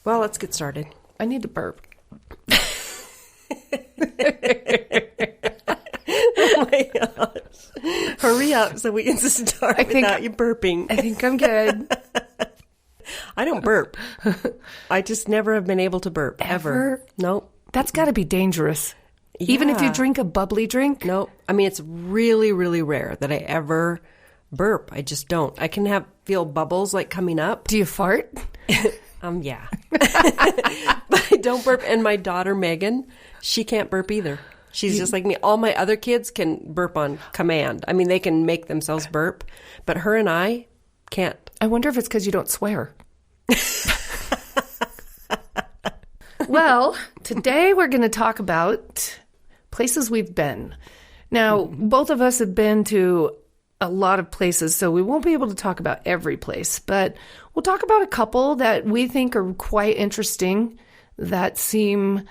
Well, let's get started. I need to burp. Oh my gosh. Hurry up so we can start without you burping. I think I'm good. I don't burp. I just never have been able to burp. Ever? Nope. That's got to be dangerous. Yeah. Even if you drink a bubbly drink? Nope. I mean, it's really, really rare that I ever burp. I just don't. I can feel bubbles like coming up. Do you fart? Yeah. But I don't burp. And my daughter, Megan, she can't burp either. She's just like me. All my other kids can burp on command. I mean, they can make themselves burp. But her and I can't. I wonder if it's because you don't swear. Well, today we're going to talk about places we've been. Now, both of us have been to a lot of places, so we won't be able to talk about every place, but we'll talk about a couple that we think are quite interesting, that seem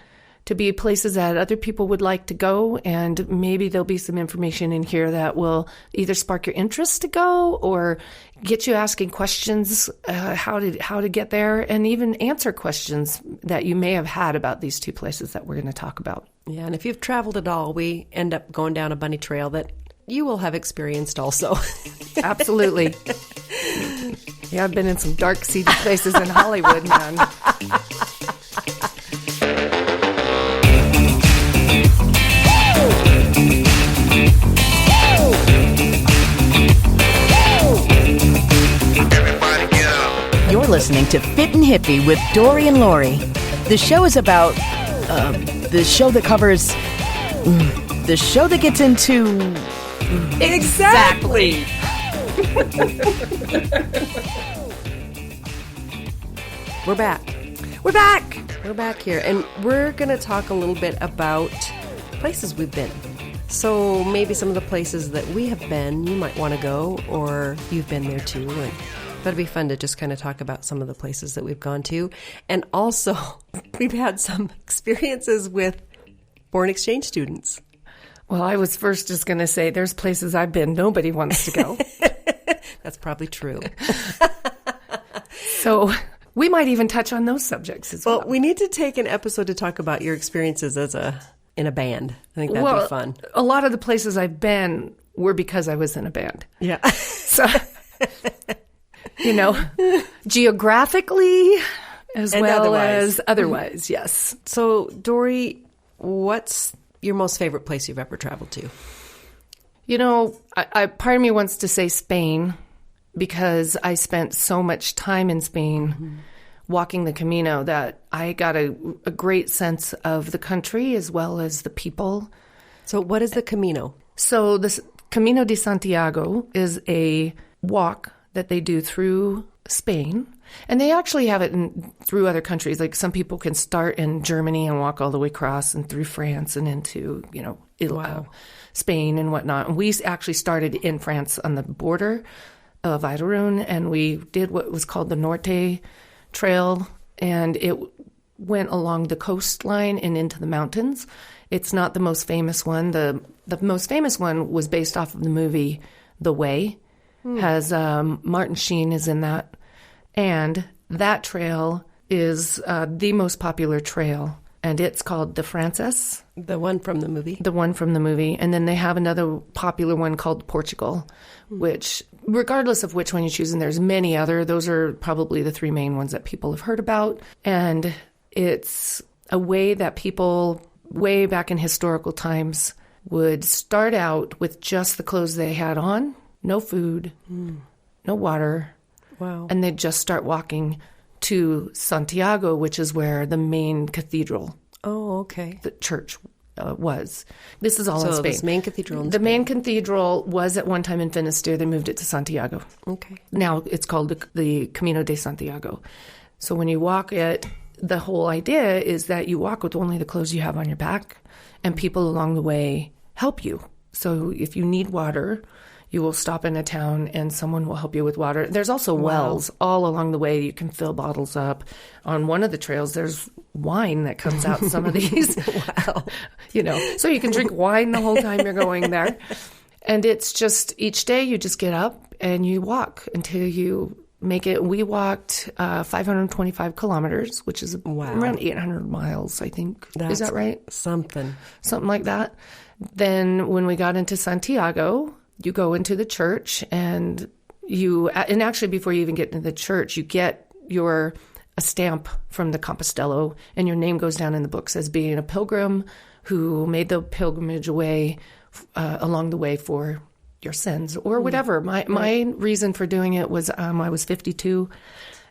to be places that other people would like to go, and maybe there'll be some information in here that will either spark your interest to go or get you asking questions, how to get there, and even answer questions that you may have had about these two places that we're going to talk about. Yeah, and if you've traveled at all, we end up going down a bunny trail that you will have experienced also. Absolutely. Yeah, I've been in some dark, seedy places in Hollywood, man. You're listening to Fit and Hippie with Dory and Lori. The show is about the show that covers the show that gets into Exactly. We're back. We're back. We're back here, and we're going to talk a little bit about places we've been. So maybe some of the places that we have been, you might want to go, or you've been there too. And that'd be fun to just kind of talk about some of the places that we've gone to. And also, we've had some experiences with foreign exchange students. Well, I was first just going to say there's places I've been nobody wants to go. That's probably true. So we might even touch on those subjects as well. Well, we need to take an episode to talk about your experiences in a band. I think that'd be fun. A lot of the places I've been were because I was in a band. Yeah. So, geographically as and well otherwise. as otherwise, yes. So, Dory, what's your most favorite place you've ever traveled to? I part of me wants to say Spain because I spent so much time in Spain walking the Camino that I got a great sense of the country as well as the people. So what is the Camino? So the Camino de Santiago is a walk that they do through Spain. And they actually have it through other countries. Like some people can start in Germany and walk all the way across and through France and into, Spain and whatnot. And we actually started in France on the border of Iderun, and we did what was called the Norte Trail, and it went along the coastline and into the mountains. It's not the most famous one. The most famous one was based off of the movie The Way. Has Martin Sheen is in that. And that trail is the most popular trail, and it's called the Frances. The one from the movie? The one from the movie. And then they have another popular one called Portugal, which, regardless of which one you choose, and there's many other, those are probably the three main ones that people have heard about. And it's a way that people, way back in historical times, would start out with just the clothes they had on, no food, no water. Wow. And they'd just start walking to Santiago, which is where the main cathedral, the church was. This is all in Spain. So the main cathedral in The Spain. main cathedral was at one time in Finisterre. They moved it to Santiago. Okay. Now it's called the Camino de Santiago. So when you walk it, the whole idea is that you walk with only the clothes you have on your back, and people along the way help you. So if you need water, you will stop in a town and someone will help you with water. There's also wells all along the way. You can fill bottles up. On one of the trails, there's wine that comes out some of these. Wow. So you can drink wine the whole time you're going there. And it's just each day you just get up and you walk until you make it. We walked 525 kilometers, which is around 800 miles, I think. Is that right? Something like that. Then when we got into Santiago, you go into the church, and actually before you even get into the church, you get a stamp from the Compostelo, and your name goes down in the books as being a pilgrim who made the pilgrimage away along the way for your sins or whatever. My reason for doing it was I was 52,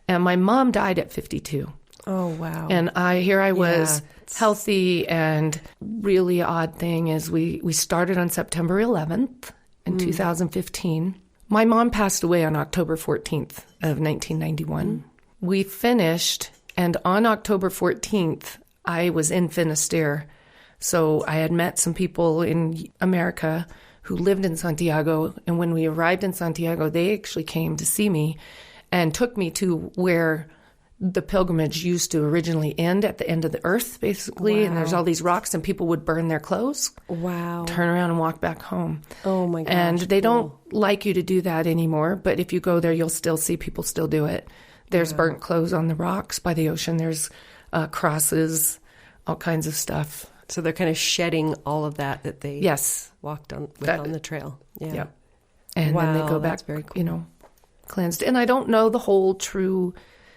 and my mom died at 52. Oh, wow. And I was healthy, and really odd thing is we started on September 11th in 2015. My mom passed away on October 14th of 1991. We finished, and on October 14th, I was in Finisterre. So I had met some people in America who lived in Santiago, and when we arrived in Santiago, they actually came to see me and took me to where the pilgrimage used to originally end, at the end of the earth, basically. Wow. And there's all these rocks, and people would burn their clothes. Wow. Turn around and walk back home. Oh, my gosh. And they don't like you to do that anymore, but if you go there, you'll still see people still do it. There's burnt clothes on the rocks by the ocean. There's crosses, all kinds of stuff. So they're kind of shedding all of that they walked on on the trail. Yeah. And then they go back, very cool. Cleansed. And I don't know the whole true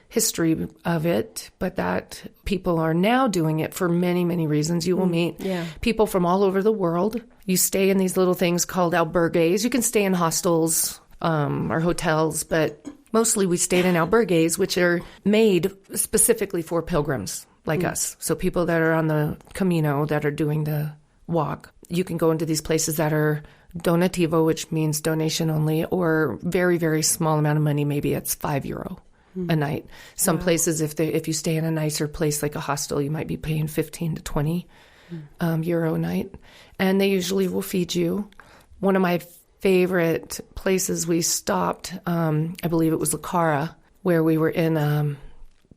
history of it, but that people are now doing it for many, many reasons. You will meet people from all over the world. You stay in these little things called albergues. You can stay in hostels or hotels, but mostly we stayed in albergues, which are made specifically for pilgrims like us. So people that are on the Camino, that are doing the walk. You can go into these places that are donativo, which means donation only, or very, very small amount of money. Maybe it's €5 a night. Some places, if you stay in a nicer place like a hostel, you might be paying 15 to 20 euro a night. And they usually will feed you. One of my favorite places we stopped, I believe it was La Cara, where we were in,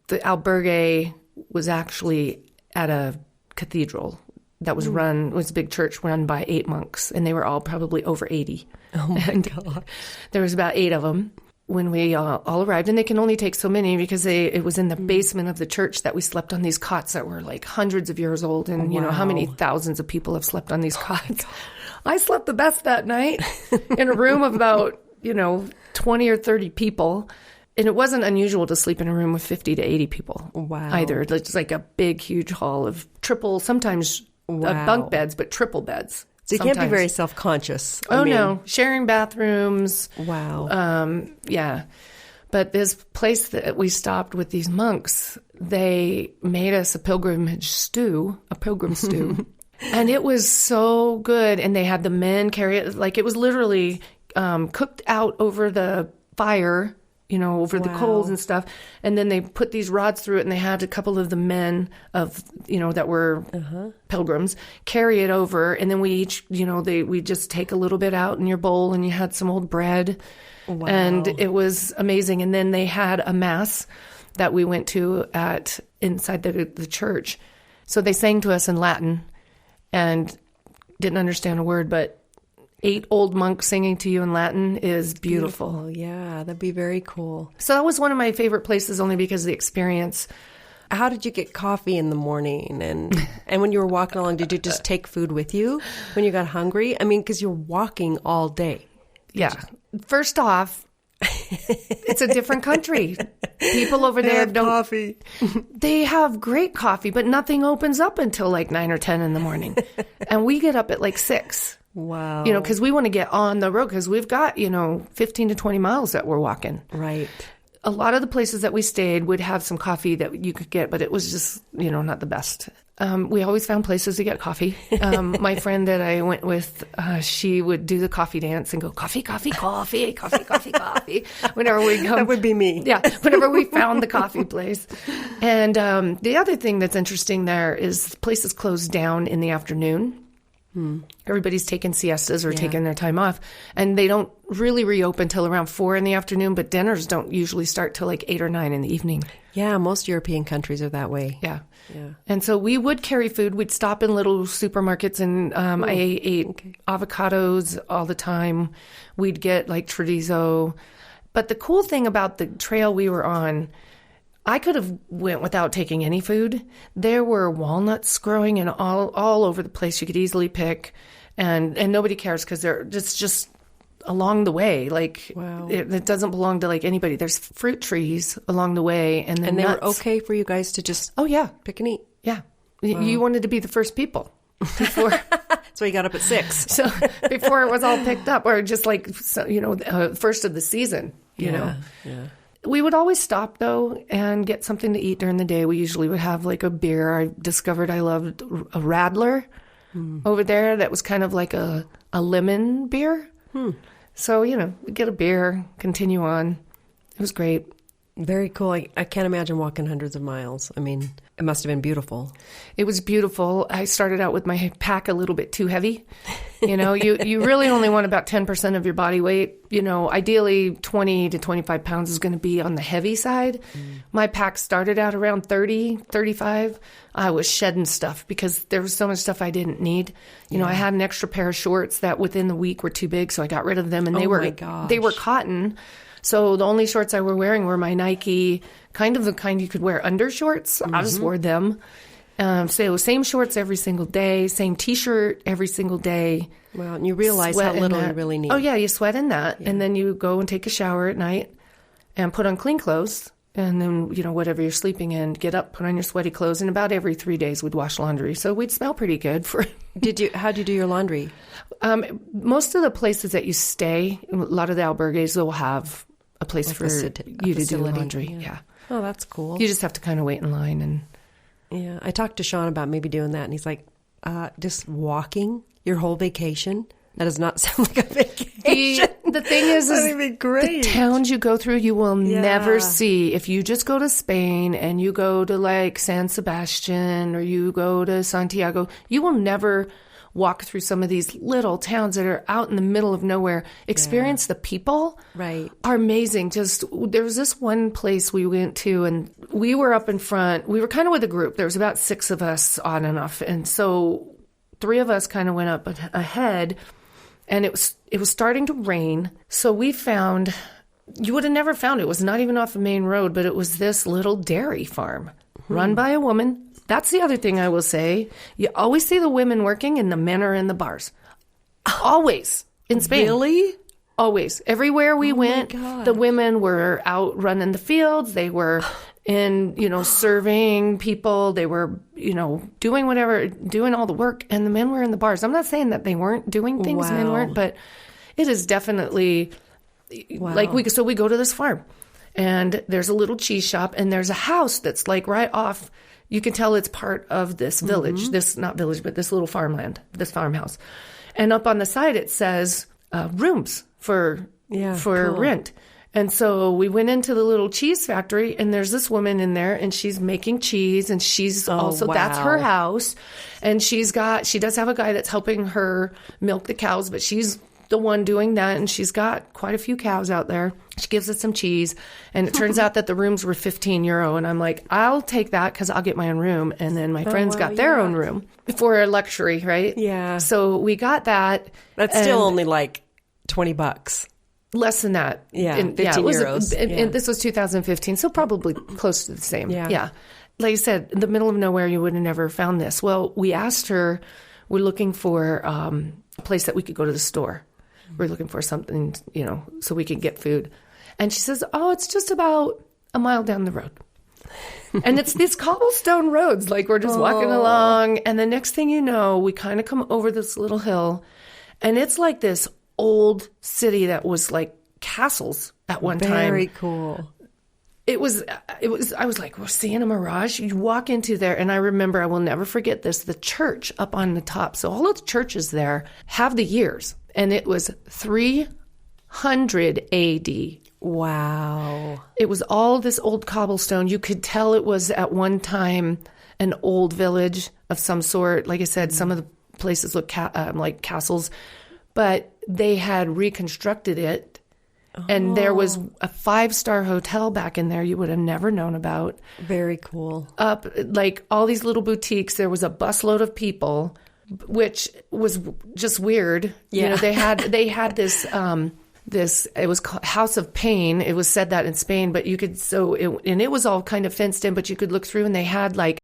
the albergue was actually at a cathedral that was it was a big church run by 8 monks, and they were all probably over 80. Oh my God. There was about 8 of them when we all arrived, and they can only take so many because it was in the basement of the church that we slept on these cots that were like hundreds of years old, and you know how many thousands of people have slept on these cots. I slept the best that night in a room of about 20 or 30 people. And it wasn't unusual to sleep in a room with 50 to 80 people either. It's like a big, huge hall of sometimes bunk beds, but triple beds. So you can't be very self-conscious. No. Sharing bathrooms. Wow. Yeah. But this place that we stopped with these monks, they made us a pilgrim stew. And it was so good. And they had the men carry it. Like it was literally cooked out over the fire, over the coals and stuff. And then they put these rods through it, and they had a couple of the men that were pilgrims carry it over. And then we each, we just take a little bit out in your bowl, and you had some old bread. Wow. And it was amazing. And then they had a mass that we went to inside the church. So they sang to us in Latin and didn't understand a word, but 8 old monks singing to you in Latin is beautiful. Yeah, that'd be very cool. So that was one of my favorite places only because of the experience. How did you get coffee in the morning? And when you were walking along, did you just take food with you when you got hungry? I mean, because you're walking all day. Yeah. First off, it's a different country. People over there don't... coffee. They have great coffee, but nothing opens up until like 9 or 10 in the morning. And we get up at like 6. Wow. Because we want to get on the road because we've got, 15 to 20 miles that we're walking. Right. A lot of the places that we stayed would have some coffee that you could get, but it was just, not the best. We always found places to get coffee. My friend that I went with, she would do the coffee dance and go, coffee, coffee, coffee, coffee, coffee, coffee. Whenever we go. That would be me. Yeah. Whenever we found the coffee place. And the other thing that's interesting there is places close down in the afternoon. Everybody's taking siestas or taking their time off, and they don't really reopen till around 4 in the afternoon, but dinners don't usually start till like 8 or 9 in the evening. Yeah, most European countries are that way. Yeah. And so we would carry food. We'd stop in little supermarkets, and I ate avocados all the time. We'd get like chorizo, But the cool thing about the trail we were on, I could have went without taking any food. There were walnuts growing and all over the place you could easily pick. And nobody cares because they're just along the way. Like, wow. It doesn't belong to like anybody. There's fruit trees along the way. And they were okay for you guys to just pick and eat? Yeah. Wow. You wanted to be the first people before. So you got up at 6. So before it was all picked up, or just like, first of the season, you know. Yeah. We would always stop, though, and get something to eat during the day. We usually would have like a beer. I discovered I loved a Radler over there that was kind of like a lemon beer. So, we'd get a beer, continue on. It was great. Very cool. I can't imagine walking hundreds of miles. I mean, it must have been beautiful. It was beautiful. I started out with my pack a little bit too heavy. You really only want about 10% of your body weight. Ideally 20 to 25 pounds is going to be on the heavy side. My pack started out around 30, 35. I was shedding stuff because there was so much stuff I didn't need. I had an extra pair of shorts that within the week were too big, so I got rid of them, and they were cotton. So the only shorts I were wearing were my Nike, kind of the kind you could wear under shorts. I just wore them. So same shorts every single day, same T-shirt every single day. Wow, and you realize how little you really need. Oh, yeah, you sweat in that. Yeah. And then you go and take a shower at night and put on clean clothes. And then, whatever you're sleeping in, get up, put on your sweaty clothes. And about every 3 days, we'd wash laundry. So we'd smell pretty good. How'd you do your laundry? Most of the places that you stay, a lot of the albergues will have a place like for you to do laundry. Yeah. Oh, that's cool. You just have to kind of wait in line. And yeah, I talked to Sean about maybe doing that, and he's like, just walking your whole vacation? That does not sound like a vacation. The thing is that'd be great. The towns you go through, you will never see. If you just go to Spain and you go to like San Sebastian or you go to Santiago, you will never walk through some of these little towns that are out in the middle of nowhere. Experience the people are amazing. There was this one place we went to, and we were up in front. We were kind of with a group. There was about 6 of us on and off. And so 3 of us kind of went up ahead, and it was starting to rain. So we found, you would have never found it. It was not even off the main road, but it was this little dairy farm run by a woman. That's the other thing I will say. You always see the women working and the men are in the bars. Always. In Spain. Really? Always. Everywhere we went, the women were out running the fields. They were in, serving people. They were, doing whatever, doing all the work. And the men were in the bars. I'm not saying that they weren't doing things, men weren't, but it is definitely like we go to this farm. And there's a little cheese shop, and there's a house that's like right off. You can tell it's part of this village, not village, but this little farmland, this farmhouse. And up on the side, it says rooms for rent. And so we went into the little cheese factory, and there's this woman in there, and she's making cheese, and she's that's her house. And she does have a guy that's helping her milk the cows, but she's the one doing that, and she's got quite a few cows out there. She gives us some cheese, and it turns out that the rooms were €15, and I'm like, I'll take that because I'll get my own room. And then my friends got their own room for a luxury, right? Yeah. So we got that. That's still only like $20. Less than that. Yeah, €15. And this was 2015, so probably close to the same. Yeah. Like I said, in the middle of nowhere, you would have never found this. Well, we asked her, we're looking for a place that we could go to the store. We're looking for something, so we can get food. And she says, it's just about a mile down the road. And it's these cobblestone roads. Like, we're just walking along. And the next thing you know, we kind of come over this little hill. And it's like this old city that was like castles at one time. Very cool. It was, I was like, we're seeing a mirage. You walk into there, and I remember, I will never forget this, the church up on the top. So all of the churches there have the years. And it was 300 AD. Wow. It was all this old cobblestone. You could tell it was at one time an old village of some sort. Like I said, some of the places look like castles, but they had reconstructed it. And there was a 5-star hotel back in there you would have never known about. Very cool. Up, like all these little boutiques. There was a busload of people, which was just weird. Yeah. They had this this, it was called House of Pain. It was said that in Spain, but you could, and it was all kind of fenced in, but you could look through and they had like